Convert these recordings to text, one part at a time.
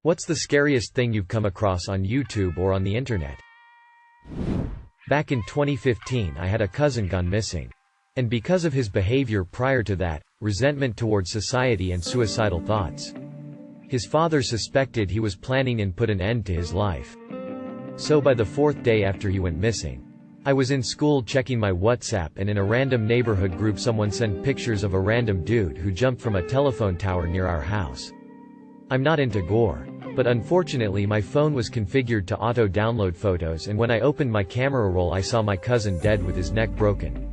What's the scariest thing you've come across on YouTube or on the internet? Back in 2015 I had a cousin gone missing. And because of his behavior prior to that, resentment towards society and suicidal thoughts. His father suspected he was planning and put an end to his life. So by the 4th day after he went missing, I was in school checking my WhatsApp, and in a random neighborhood group someone sent pictures of a random dude who jumped from a telephone tower near our house. I'm not into gore, but unfortunately my phone was configured to auto-download photos, and when I opened my camera roll I saw my cousin dead with his neck broken.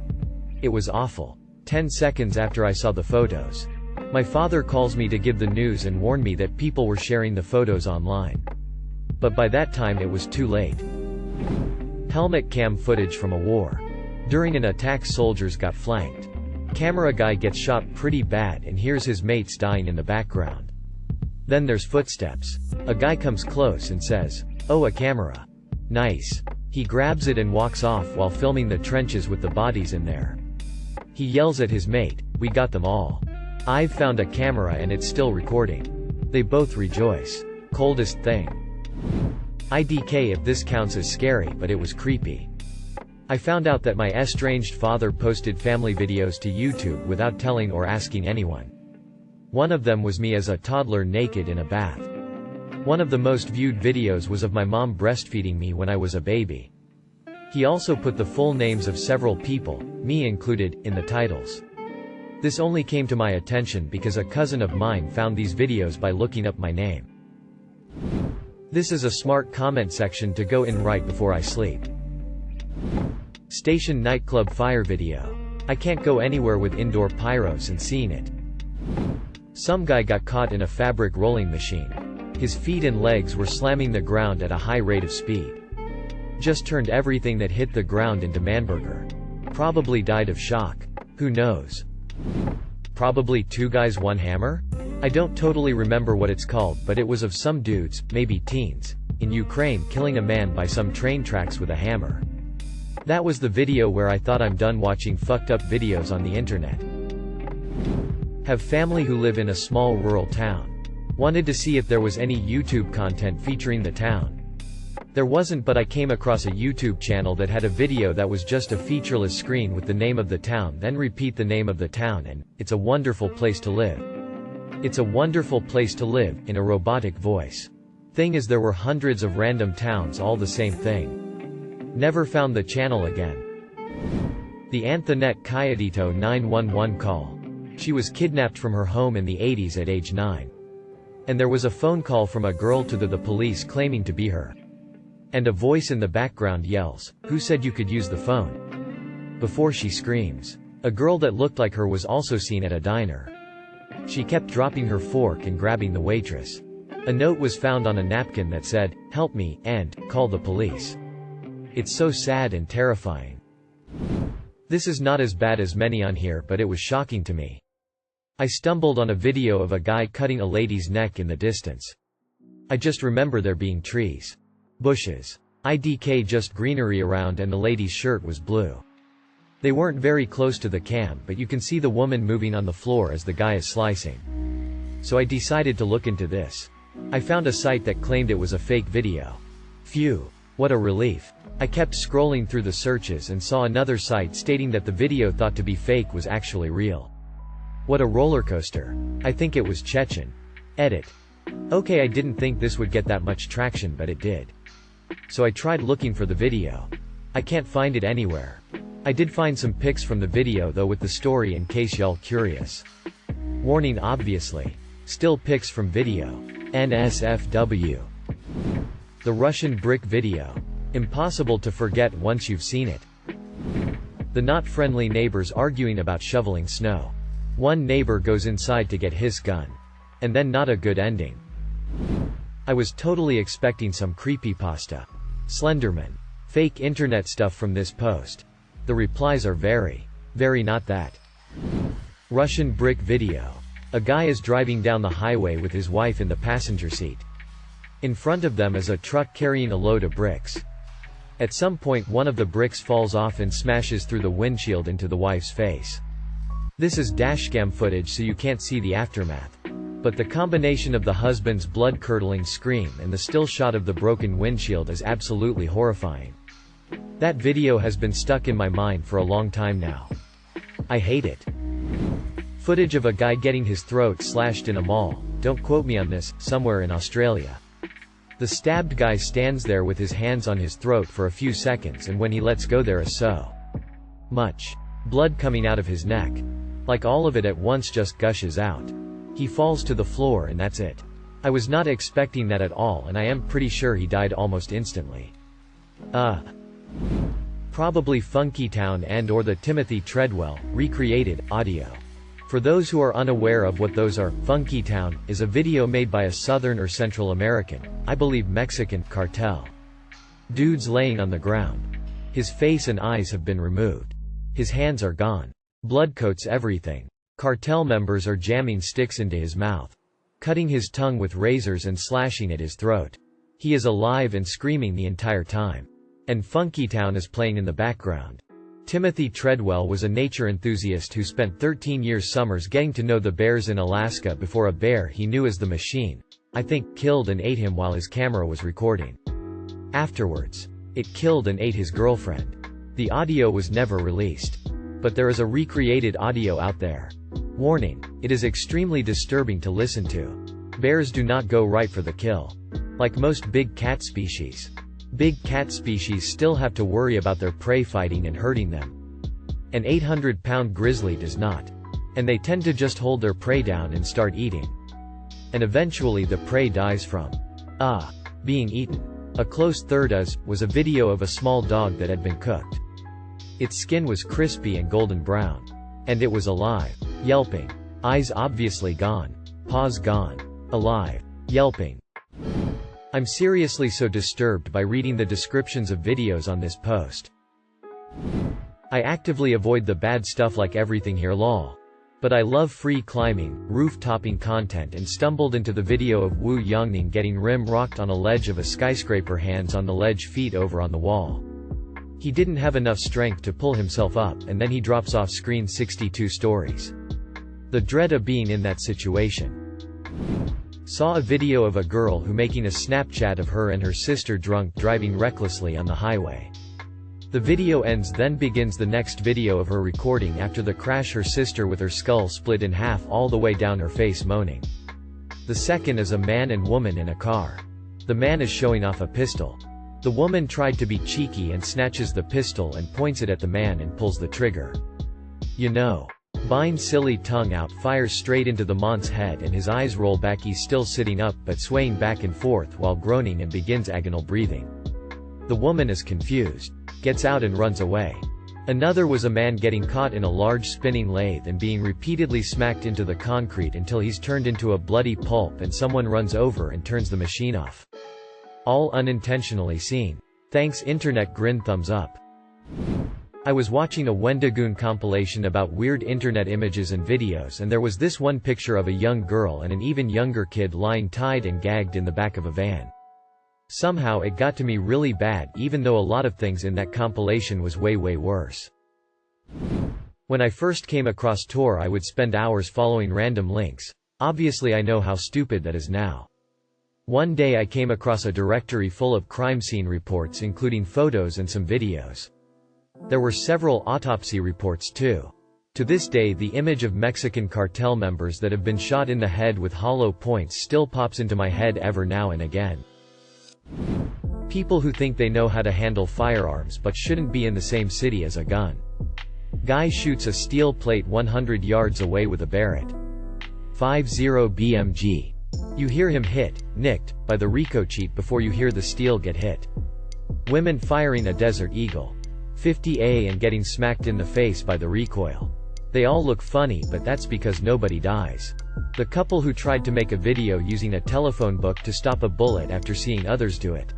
It was awful. 10 seconds after I saw the photos, my father calls me to give the news and warn me that people were sharing the photos online. But by that time it was too late. Helmet cam footage from a war. During an attack soldiers got flanked. Camera guy gets shot pretty bad and hears his mates dying in the background. Then there's footsteps. A guy comes close and says, "Oh, a camera. Nice." He grabs it and walks off while filming the trenches with the bodies in there. He yells at his mate, "We got them all. I've found a camera and it's still recording." They both rejoice. Coldest thing. IDK if this counts as scary, but it was creepy. I found out that my estranged father posted family videos to YouTube without telling or asking anyone. One of them was me as a toddler naked in a bath. One of the most viewed videos was of my mom breastfeeding me when I was a baby. He also put the full names of several people, me included, in the titles. This only came to my attention because a cousin of mine found these videos by looking up my name. This is a smart comment section to go in right before I sleep. Station nightclub fire video. I can't go anywhere with indoor pyros and seeing it. Some guy got caught in a fabric rolling machine. His feet and legs were slamming the ground at a high rate of speed. Just turned everything that hit the ground into manburger. Probably died of shock. Who knows? Probably 2 guys 1 hammer? I don't totally remember what it's called, but it was of some dudes, maybe teens, in Ukraine killing a man by some train tracks with a hammer. That was the video where I thought I'm done watching fucked up videos on the internet. Have family who live in a small rural town. Wanted to see if there was any YouTube content featuring the town. There wasn't, but I came across a YouTube channel that had a video that was just a featureless screen with the name of the town, then repeat the name of the town, and "It's a wonderful place to live. It's a wonderful place to live," in a robotic voice. Thing is, there were hundreds of random towns all the same thing. Never found the channel again. The Antoinette Cathedral 911 call. She was kidnapped from her home in the 80s at age 9. And there was a phone call from a girl to the police claiming to be her. And a voice in the background yells, "Who said you could use the phone?" Before she screams. A girl that looked like her was also seen at a diner. She kept dropping her fork and grabbing the waitress. A note was found on a napkin that said, "Help me," and "Call the police." It's so sad and terrifying. This is not as bad as many on here, but it was shocking to me. I stumbled on a video of a guy cutting a lady's neck in the distance. I just remember there being trees. Bushes. IDK just greenery around, and the lady's shirt was blue. They weren't very close to the cam, but you can see the woman moving on the floor as the guy is slicing. So I decided to look into this. I found a site that claimed it was a fake video. Phew. What a relief. I kept scrolling through the searches and saw another site stating that the video thought to be fake was actually real. What a roller coaster. I think it was Chechen. Edit. Okay, I didn't think this would get that much traction, but it did. So I tried looking for the video. I can't find it anywhere. I did find some pics from the video though with the story in case y'all curious. Warning obviously. Still pics from video. NSFW. The Russian brick video. Impossible to forget once you've seen it. The not friendly neighbors arguing about shoveling snow. One neighbor goes inside to get his gun. And then not a good ending. I was totally expecting some creepypasta. Slenderman. Fake internet stuff from this post. The replies are very not that. Russian brick video. A guy is driving down the highway with his wife in the passenger seat. In front of them is a truck carrying a load of bricks. At some point one of the bricks falls off and smashes through the windshield into the wife's face. This is dashcam footage, so you can't see the aftermath. But the combination of the husband's blood-curdling scream and the still shot of the broken windshield is absolutely horrifying. That video has been stuck in my mind for a long time now. I hate it. Footage of a guy getting his throat slashed in a mall, don't quote me on this, somewhere in Australia. The stabbed guy stands there with his hands on his throat for a few seconds, and when he lets go there is so much blood coming out of his neck. Like all of it at once just gushes out. He falls to the floor and that's it. I was not expecting that at all, and I am pretty sure he died almost instantly. Probably Funkytown and or the Timothy Treadwell, recreated, audio. For those who are unaware of what those are, Funkytown is a video made by a Southern or Central American, I believe Mexican, cartel. Dude's laying on the ground. His face and eyes have been removed. His hands are gone. Blood coats everything. Cartel members are jamming sticks into his mouth, cutting his tongue with razors and slashing at his throat. He is alive and screaming the entire time. And Funkytown is playing in the background. Timothy Treadwell was a nature enthusiast who spent 13 years summers getting to know the bears in Alaska before a bear he knew as the Machine, I think, killed and ate him while his camera was recording. Afterwards, it killed and ate his girlfriend. The audio was never released. But there is a recreated audio out there. Warning, it is extremely disturbing to listen to. Bears do not go right for the kill. Like most big cat species. Big cat species still have to worry about their prey fighting and hurting them. An 800-pound grizzly does not. And they tend to just hold their prey down and start eating. And eventually the prey dies from being eaten. A close third was a video of a small dog that had been cooked. Its skin was crispy and golden brown. And it was alive. Yelping. Eyes obviously gone. Paws gone. Alive. Yelping. I'm seriously so disturbed by reading the descriptions of videos on this post. I actively avoid the bad stuff like everything here lol. But I love free climbing, roof-topping content, and stumbled into the video of Wu Yongning getting rim-rocked on a ledge of a skyscraper, hands on the ledge, feet over on the wall. He didn't have enough strength to pull himself up, and then he drops off screen 62 stories. The dread of being in that situation. Saw a video of a girl who making a Snapchat of her and her sister drunk driving recklessly on the highway. The video ends, then begins the next video of her recording after the crash, her sister with her skull split in half all the way down her face moaning. The second is a man and woman in a car. The man is showing off a pistol. The woman tried to be cheeky and snatches the pistol and points it at the man and pulls the trigger. You know. Bine silly tongue out, fires straight into the man's head and his eyes roll back. He's still sitting up but swaying back and forth while groaning and begins agonal breathing. The woman is confused, gets out and runs away. Another was a man getting caught in a large spinning lathe and being repeatedly smacked into the concrete until he's turned into a bloody pulp and someone runs over and turns the machine off. All unintentionally seen. Thanks internet, grin thumbs up. I was watching a Wendigoon compilation about weird internet images and videos, and there was this one picture of a young girl and an even younger kid lying tied and gagged in the back of a van. Somehow it got to me really bad, even though a lot of things in that compilation was way worse. When I first came across Tor, I would spend hours following random links. Obviously I know how stupid that is now. One day I came across a directory full of crime scene reports, including photos and some videos. There were several autopsy reports too. To this day the image of Mexican cartel members that have been shot in the head with hollow points still pops into my head ever now and again. People who think they know how to handle firearms but shouldn't be in the same city as a gun. Guy shoots a steel plate 100 yards away with a Barrett 50 BMG. You hear him hit, nicked, by the Rico cheat before you hear the steel get hit. Women firing a Desert Eagle 50A and getting smacked in the face by the recoil. They all look funny, but that's because nobody dies. The couple who tried to make a video using a telephone book to stop a bullet after seeing others do it.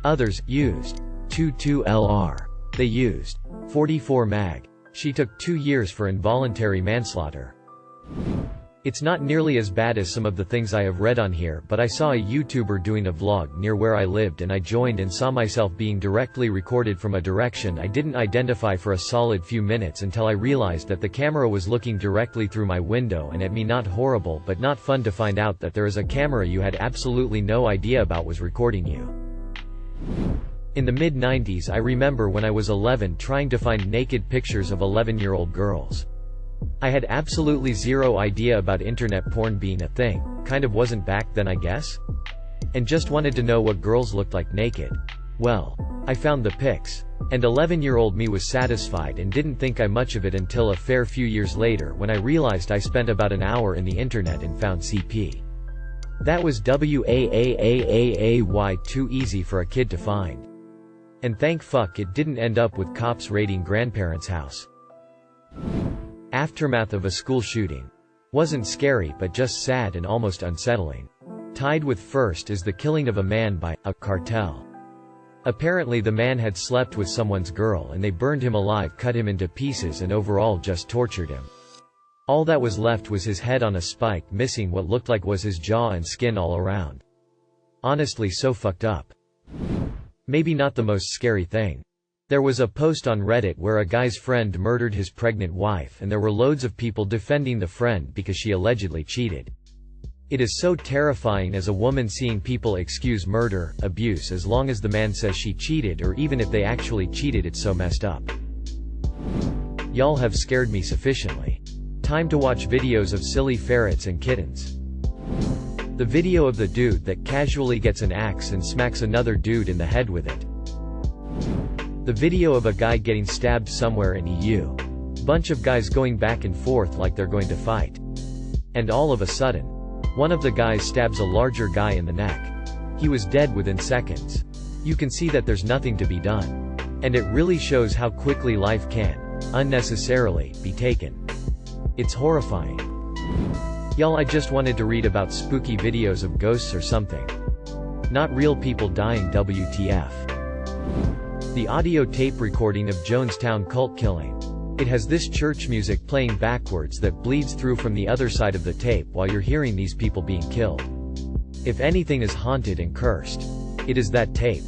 Others used 22 LR. They used 44 mag. She took 2 years for involuntary manslaughter. It's not nearly as bad as some of the things I have read on here, but I saw a YouTuber doing a vlog near where I lived and I joined and saw myself being directly recorded from a direction I didn't identify for a solid few minutes until I realized that the camera was looking directly through my window and at me. Not horrible but not fun to find out that there is a camera you had absolutely no idea about was recording you. In the mid-90s I remember when I was 11 trying to find naked pictures of 11-year-old girls. I had absolutely zero idea about internet porn being a thing, kind of wasn't back then I guess? And just wanted to know what girls looked like naked. Well, I found the pics. And 11-year-old me was satisfied and didn't think much of it until a fair few years later when I realized I spent about an hour in the internet and found CP. That was WAAAAAY too easy for a kid to find. And thank fuck it didn't end up with cops raiding grandparents' house. Aftermath of a school shooting. Wasn't scary but just sad and almost unsettling. Tied with first is the killing of a man by a cartel. Apparently the man had slept with someone's girl and they burned him alive, cut him into pieces and overall just tortured him. All that was left was his head on a spike, missing what looked like was his jaw and skin all around. Honestly so fucked up. Maybe not the most scary thing. There was a post on Reddit where a guy's friend murdered his pregnant wife and there were loads of people defending the friend because she allegedly cheated. It is so terrifying as a woman seeing people excuse murder, abuse as long as the man says she cheated or even if they actually cheated. It's so messed up. Y'all have scared me sufficiently. Time to watch videos of silly ferrets and kittens. The video of the dude that casually gets an axe and smacks another dude in the head with it. The video of a guy getting stabbed somewhere in EU. Bunch of guys going back and forth like they're going to fight. And all of a sudden, one of the guys stabs a larger guy in the neck. He was dead within seconds. You can see that there's nothing to be done. And it really shows how quickly life can, unnecessarily, be taken. It's horrifying. Y'all, I just wanted to read about spooky videos of ghosts or something. Not real people dying, WTF. The audio tape recording of Jonestown cult killing. It has this church music playing backwards that bleeds through from the other side of the tape while you're hearing these people being killed. If anything is haunted and cursed, it is that tape.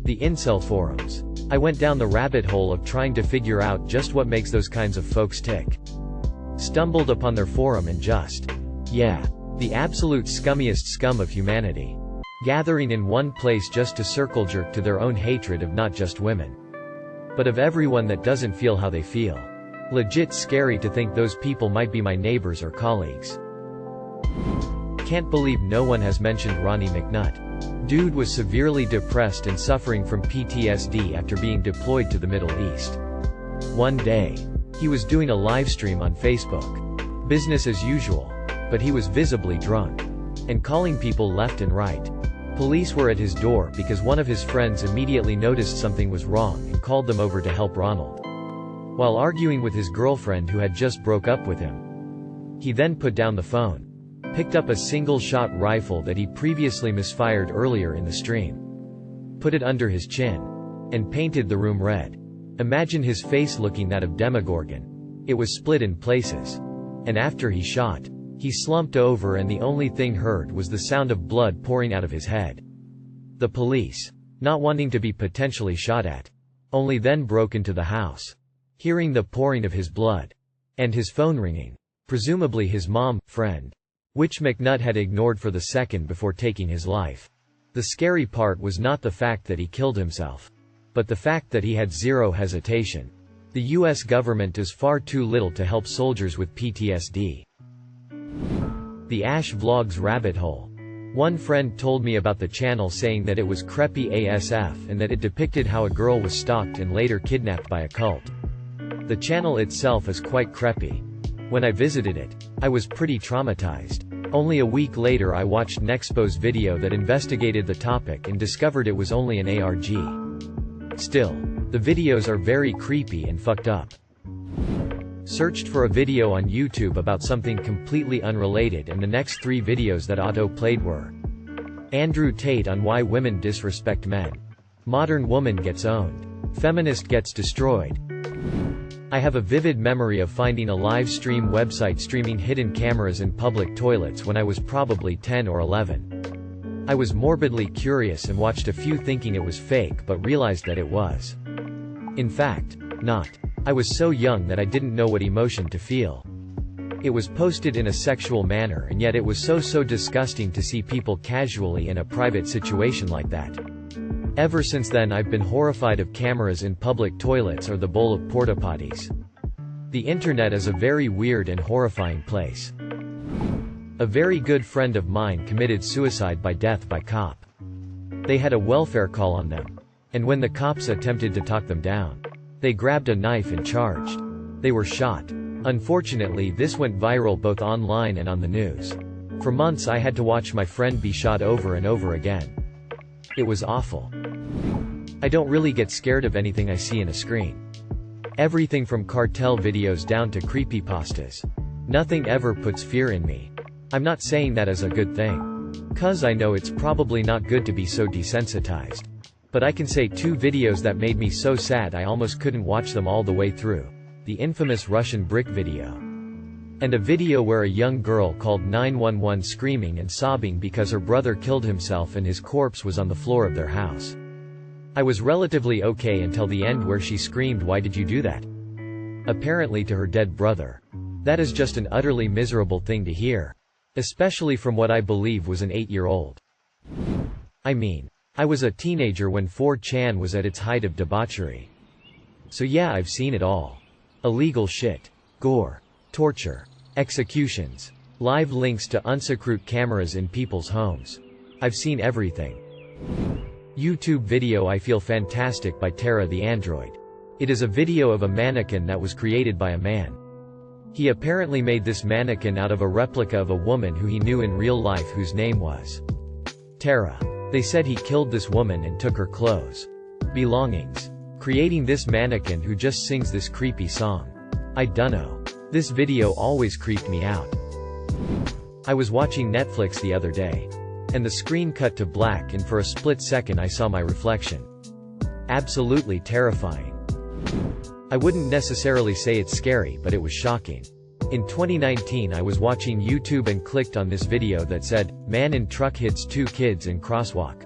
The incel forums. I went down the rabbit hole of trying to figure out just what makes those kinds of folks tick. Stumbled upon their forum and just, yeah, the absolute scummiest scum of humanity. Gathering in one place just to circle jerk to their own hatred of not just women, but of everyone that doesn't feel how they feel. Legit scary to think those people might be my neighbors or colleagues. Can't believe no one has mentioned Ronnie McNutt. Dude was severely depressed and suffering from PTSD after being deployed to the Middle East. One day, he was doing a live stream on Facebook. Business as usual, but he was visibly drunk and calling people left and right. Police were at his door because one of his friends immediately noticed something was wrong and called them over to help Ronald. While arguing with his girlfriend who had just broke up with him, he then put down the phone, picked up a single-shot rifle that he previously misfired earlier in the stream, put it under his chin, and painted the room red. Imagine his face looking that of Demogorgon. It was split in places. And after he shot, he slumped over and the only thing heard was the sound of blood pouring out of his head. The police, not wanting to be potentially shot at, only then broke into the house. Hearing the pouring of his blood, and his phone ringing, presumably his mom, friend, which McNutt had ignored for the second before taking his life. The scary part was not the fact that he killed himself, but the fact that he had zero hesitation. The US government does far too little to help soldiers with PTSD. The Ash Vlogs rabbit hole. One friend told me about the channel saying that it was creepy ASF and that it depicted how a girl was stalked and later kidnapped by a cult. The channel itself is quite creepy. When I visited it, I was pretty traumatized. Only a week later I watched Nexpo's video that investigated the topic and discovered it was only an ARG. Still, the videos are very creepy and fucked up. Searched for a video on YouTube about something completely unrelated and the next 3 videos that auto-played were Andrew Tate on why women disrespect men, Modern woman gets owned, Feminist gets destroyed. I have a vivid memory of finding a live stream website streaming hidden cameras in public toilets when I was probably 10 or 11. I was morbidly curious and watched a few thinking it was fake but realized that it was. In fact, not. I was so young that I didn't know what emotion to feel. It was posted in a sexual manner, and yet it was so disgusting to see people casually in a private situation like that. Ever since then I've been horrified of cameras in public toilets or the bowl of porta-potties. The internet is a very weird and horrifying place. A very good friend of mine committed suicide by death by cop. They had a welfare call on them. And when the cops attempted to talk them down, they grabbed a knife and charged. They were shot. Unfortunately, this went viral both online and on the news. For months I had to watch my friend be shot over and over again. It was awful. I don't really get scared of anything I see in a screen. Everything from cartel videos down to creepypastas. Nothing ever puts fear in me. I'm not saying that as a good thing. 'Cause I know it's probably not good to be so desensitized. But I can say 2 videos that made me so sad I almost couldn't watch them all the way through. The infamous Russian brick video. And a video where a young girl called 911 screaming and sobbing because her brother killed himself and his corpse was on the floor of their house. I was relatively okay until the end where she screamed, "Why did you do that?" Apparently to her dead brother. That is just an utterly miserable thing to hear. Especially from what I believe was an 8-year-old. I mean, I was a teenager when 4chan was at its height of debauchery. So yeah, I've seen it all. Illegal shit. Gore. Torture. Executions. Live links to unsecret cameras in people's homes. I've seen everything. YouTube video I Feel Fantastic by Terra the Android. It is a video of a mannequin that was created by a man. He apparently made this mannequin out of a replica of a woman who he knew in real life whose name was Terra. They said he killed this woman and took her clothes, belongings, creating this mannequin who just sings this creepy song. I dunno. This video always creeped me out. I was watching Netflix the other day. And the screen cut to black and for a split second I saw my reflection. Absolutely terrifying. I wouldn't necessarily say it's scary, but it was shocking. In 2019 I was watching YouTube and clicked on this video that said, "Man in truck hits 2 kids in crosswalk.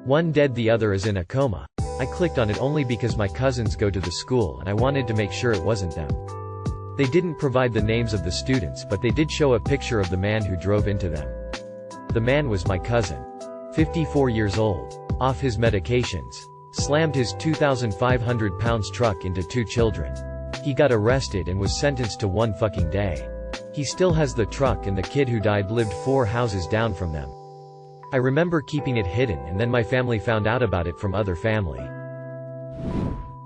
One dead, the other is in a coma." I clicked on it only because my cousins go to the school and I wanted to make sure it wasn't them. They didn't provide the names of the students, but they did show a picture of the man who drove into them. The man was my cousin. 54 years old. Off his medications. Slammed his 2,500 pounds truck into 2 children. He got arrested and was sentenced to 1 fucking day. He still has the truck, and the kid who died lived 4 houses down from them. I remember keeping it hidden, and then my family found out about it from other family.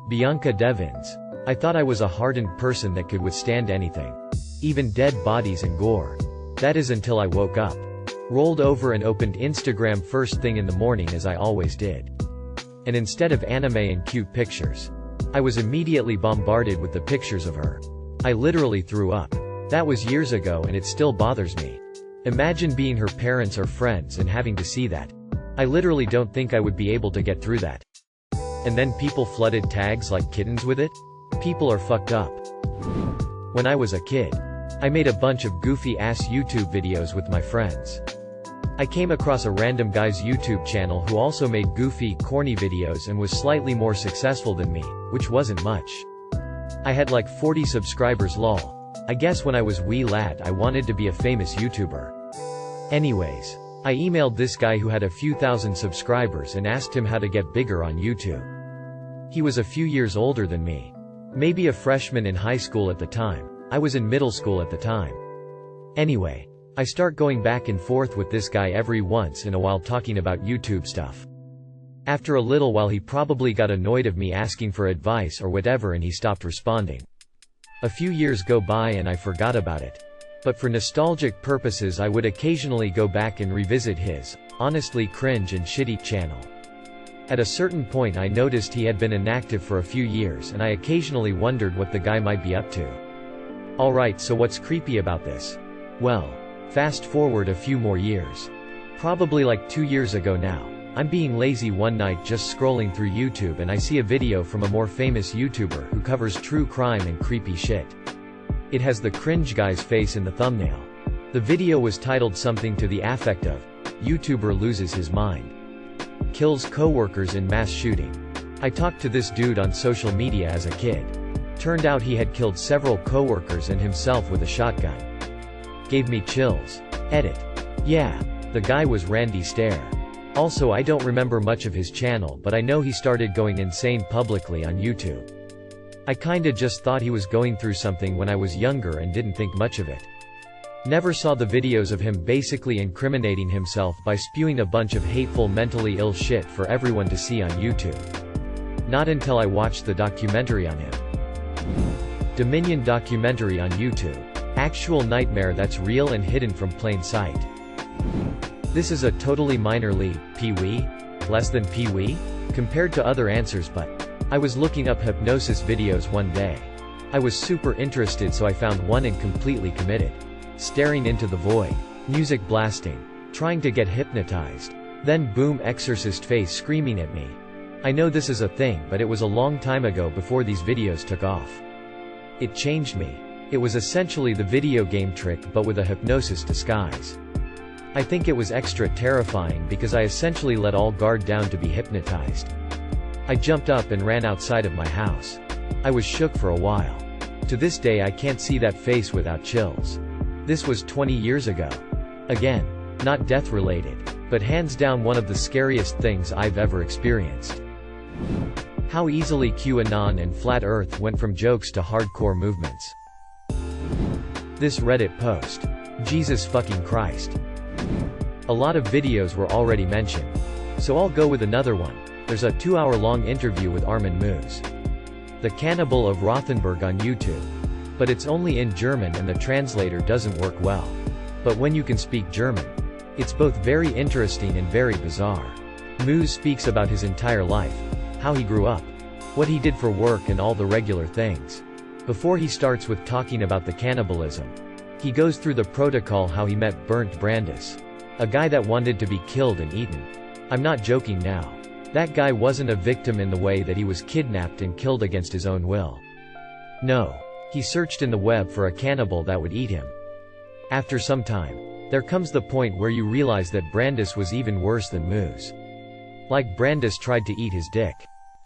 Bianca Devins. I thought I was a hardened person that could withstand anything. Even dead bodies and gore. That is until I woke up. Rolled over and opened Instagram first thing in the morning as I always did. And instead of anime and cute pictures, I was immediately bombarded with the pictures of her. I literally threw up. That was years ago and it still bothers me. Imagine being her parents or friends and having to see that. I literally don't think I would be able to get through that. And then people flooded tags like kittens with it? People are fucked up. When I was a kid, I made a bunch of goofy-ass YouTube videos with my friends. I came across a random guy's YouTube channel who also made goofy, corny videos and was slightly more successful than me, which wasn't much. I had like 40 subscribers lol. I guess when I was wee lad I wanted to be a famous YouTuber. Anyways, I emailed this guy who had a few thousand subscribers and asked him how to get bigger on YouTube. He was a few years older than me. Maybe a freshman in high school at the time. I was in middle school at the time. Anyway, I start going back and forth with this guy every once in a while talking about YouTube stuff. After a little while he probably got annoyed of me asking for advice or whatever and he stopped responding. A few years go by and I forgot about it. But for nostalgic purposes I would occasionally go back and revisit his, honestly cringe and shitty channel. At a certain point I noticed he had been inactive for a few years and I occasionally wondered what the guy might be up to. Alright, so what's creepy about this? Well, fast forward a few more years. Probably like 2 years ago now, I'm being lazy one night just scrolling through YouTube and I see a video from a more famous YouTuber who covers true crime and creepy shit. It has the cringe guy's face in the thumbnail. The video was titled something to the affect of, "YouTuber loses his mind. Kills co-workers in mass shooting." I talked to this dude on social media as a kid. Turned out he had killed several co-workers and himself with a shotgun. Gave me chills. Edit. Yeah. The guy was Randy Stair. Also, I don't remember much of his channel, but I know he started going insane publicly on YouTube. I kinda just thought he was going through something when I was younger and didn't think much of it. Never saw the videos of him basically incriminating himself by spewing a bunch of hateful mentally ill shit for everyone to see on YouTube. Not until I watched the documentary on him. Dominion documentary on YouTube. Actual nightmare that's real and hidden from plain sight. This is a totally minor league, Pee-wee? Less than Pee-wee? Compared to other answers, but I was looking up hypnosis videos one day. I was super interested, so I found one and completely committed. Staring into the void. Music blasting. Trying to get hypnotized. Then boom, exorcist face screaming at me. I know this is a thing, but it was a long time ago before these videos took off. It changed me. It was essentially the video game trick but with a hypnosis disguise. I think it was extra terrifying because I essentially let all guard down to be hypnotized. I jumped up and ran outside of my house. I was shook for a while. To this day I can't see that face without chills. This was 20 years ago. Again, not death related, but hands down one of the scariest things I've ever experienced. How easily QAnon and Flat Earth went from jokes to hardcore movements. This Reddit post. Jesus fucking Christ. A lot of videos were already mentioned. So I'll go with another one. There's a 2-hour-long interview with Armin Moose, the cannibal of Rothenburg, on YouTube. But it's only in German and the translator doesn't work well. But when you can speak German, it's both very interesting and very bizarre. Moose speaks about his entire life, how he grew up, what he did for work and all the regular things. Before he starts with talking about the cannibalism, he goes through the protocol, how he met Bernd Brandis, a guy that wanted to be killed and eaten. I'm not joking now. That guy wasn't a victim in the way that he was kidnapped and killed against his own will. No. He searched in the web for a cannibal that would eat him. After some time, there comes the point where you realize that Brandis was even worse than Moose. Like Brandis tried to eat his dick.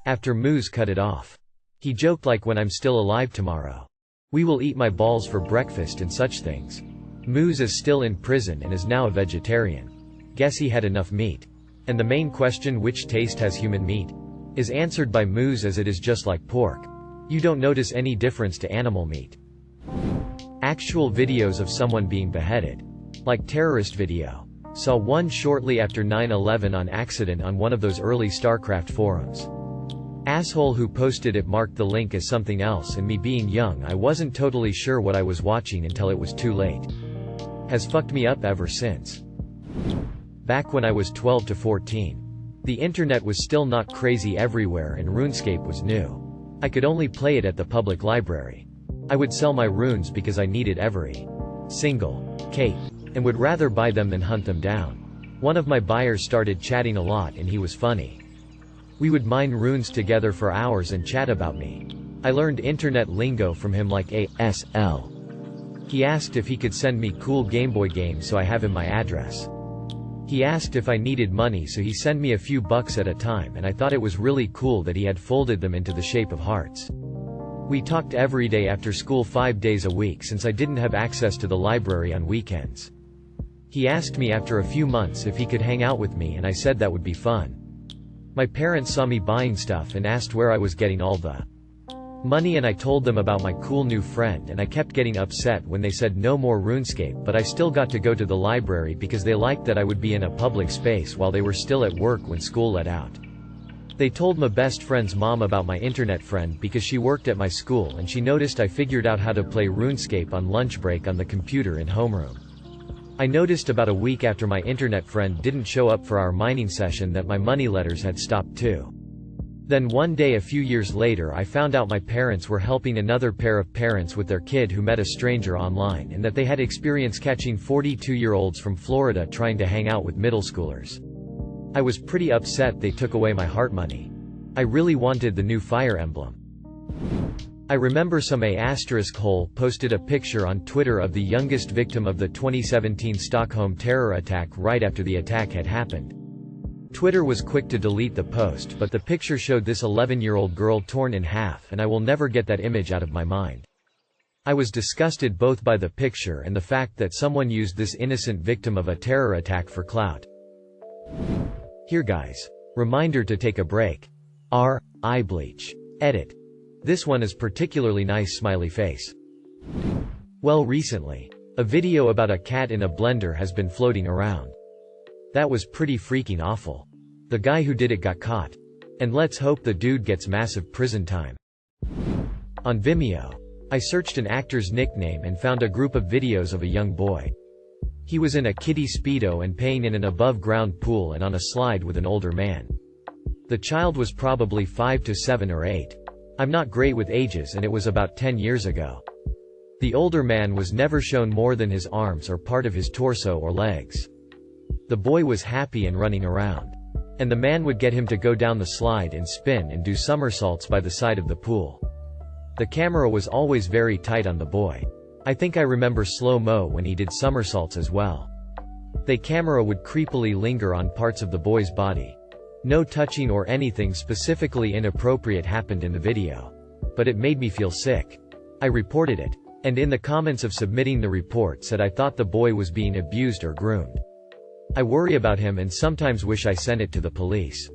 After Moose cut it off. He joked like, "When I'm still alive tomorrow, we will eat my balls for breakfast and such things." Moose is still in prison and is now a vegetarian. Guess he had enough meat. And the main question, which taste has human meat, is answered by Moose as it is just like pork. You don't notice any difference to animal meat. Actual videos of someone being beheaded. Like terrorist video. Saw one shortly after 9/11 on accident on one of those early StarCraft forums. Asshole who posted it marked the link as something else, and me being young, I wasn't totally sure what I was watching until it was too late. Has fucked me up ever since. Back when I was 12 to 14. The internet was still not crazy everywhere and RuneScape was new. I could only play it at the public library. I would sell my runes because I needed every single cape, and would rather buy them than hunt them down. One of my buyers started chatting a lot and he was funny. We would mine runes together for hours and chat about me. I learned internet lingo from him like ASL. He asked if he could send me cool Game Boy games, so I have him my address. He asked if I needed money, so he sent me a few bucks at a time, and I thought it was really cool that he had folded them into the shape of hearts. We talked every day after school 5 days a week since I didn't have access to the library on weekends. He asked me after a few months if he could hang out with me, and I said that would be fun. My parents saw me buying stuff and asked where I was getting all the money, and I told them about my cool new friend, and I kept getting upset when they said no more RuneScape, but I still got to go to the library because they liked that I would be in a public space while they were still at work when school let out. They told my best friend's mom about my internet friend because she worked at my school and she noticed I figured out how to play RuneScape on lunch break on the computer in homeroom. I noticed about a week after my internet friend didn't show up for our mining session that my money letters had stopped too. Then one day a few years later I found out my parents were helping another pair of parents with their kid who met a stranger online, and that they had experience catching 42-year-olds from Florida trying to hang out with middle schoolers. I was pretty upset they took away my heart money. I really wanted the new fire emblem. I remember some *hole posted a picture on Twitter of the youngest victim of the 2017 Stockholm terror attack right after the attack had happened. Twitter was quick to delete the post, but the picture showed this 11-year-old girl torn in half, and I will never get that image out of my mind. I was disgusted both by the picture and the fact that someone used this innocent victim of a terror attack for clout. Here guys. Reminder to take a break. Eye bleach. Edit. This one is particularly nice smiley face. Well, recently, a video about a cat in a blender has been floating around. That was pretty freaking awful. The guy who did it got caught. And let's hope the dude gets massive prison time. On Vimeo, I searched an actor's nickname and found a group of videos of a young boy. He was in a kiddie Speedo and peeing in an above-ground pool and on a slide with an older man. The child was probably 5 to 7 or 8. I'm not great with ages, and it was about 10 years ago. The older man was never shown more than his arms or part of his torso or legs. The boy was happy and running around. And the man would get him to go down the slide and spin and do somersaults by the side of the pool. The camera was always very tight on the boy. I think I remember slow-mo when he did somersaults as well. The camera would creepily linger on parts of the boy's body. No touching or anything specifically inappropriate happened in the video. But it made me feel sick. I reported it. And in the comments of submitting the report said I thought the boy was being abused or groomed. I worry about him and sometimes wish I sent it to the police.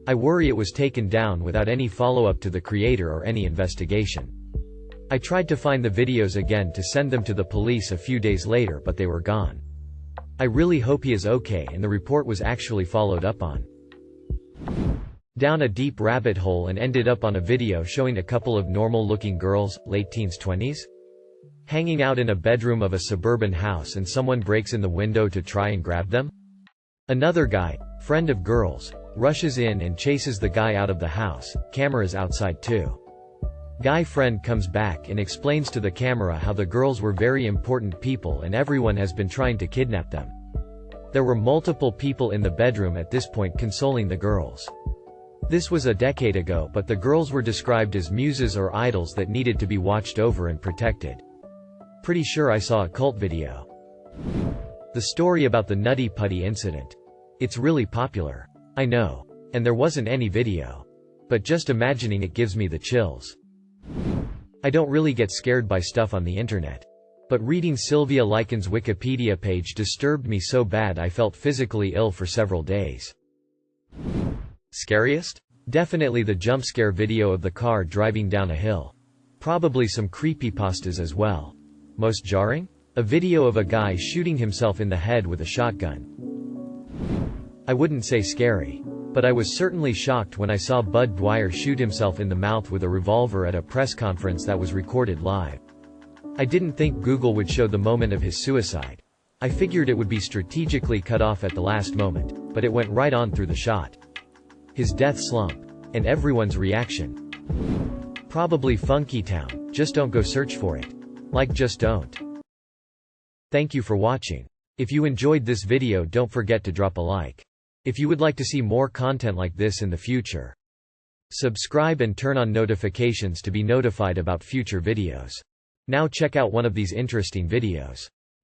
I worry it was taken down without any follow-up to the creator or any investigation. I tried to find the videos again to send them to the police a few days later, but they were gone. I really hope he is okay and the report was actually followed up on. Down a deep rabbit hole and ended up on a video showing a couple of normal-looking girls, late teens 20s? Hanging out in a bedroom of a suburban house and someone breaks in the window to try and grab them? Another guy, friend of girls, rushes in and chases the guy out of the house. Cameras outside too. Guy friend comes back and explains to the camera how the girls were very important people and everyone has been trying to kidnap them. There were multiple people in the bedroom at this point consoling the girls. This was a decade ago, but the girls were described as muses or idols that needed to be watched over and protected. Pretty sure I saw a cult video. The story about the Nutty Putty incident. It's really popular. I know. And there wasn't any video. But just imagining it gives me the chills. I don't really get scared by stuff on the internet. But reading Sylvia Likens' Wikipedia page disturbed me so bad I felt physically ill for several days. Scariest? Definitely the jump scare video of the car driving down a hill. Probably some creepypastas as well. Most jarring? A video of a guy shooting himself in the head with a shotgun. I wouldn't say scary. But I was certainly shocked when I saw Bud Dwyer shoot himself in the mouth with a revolver at a press conference that was recorded live. I didn't think Google would show the moment of his suicide. I figured it would be strategically cut off at the last moment, but it went right on through the shot. His death slump. And everyone's reaction. Probably Funky Town, just don't go search for it. Like just don't. Thank you for watching. If you enjoyed this video, don't forget to drop a like. If you would like to see more content like this in the future, subscribe and turn on notifications to be notified about future videos. Now check out one of these interesting videos.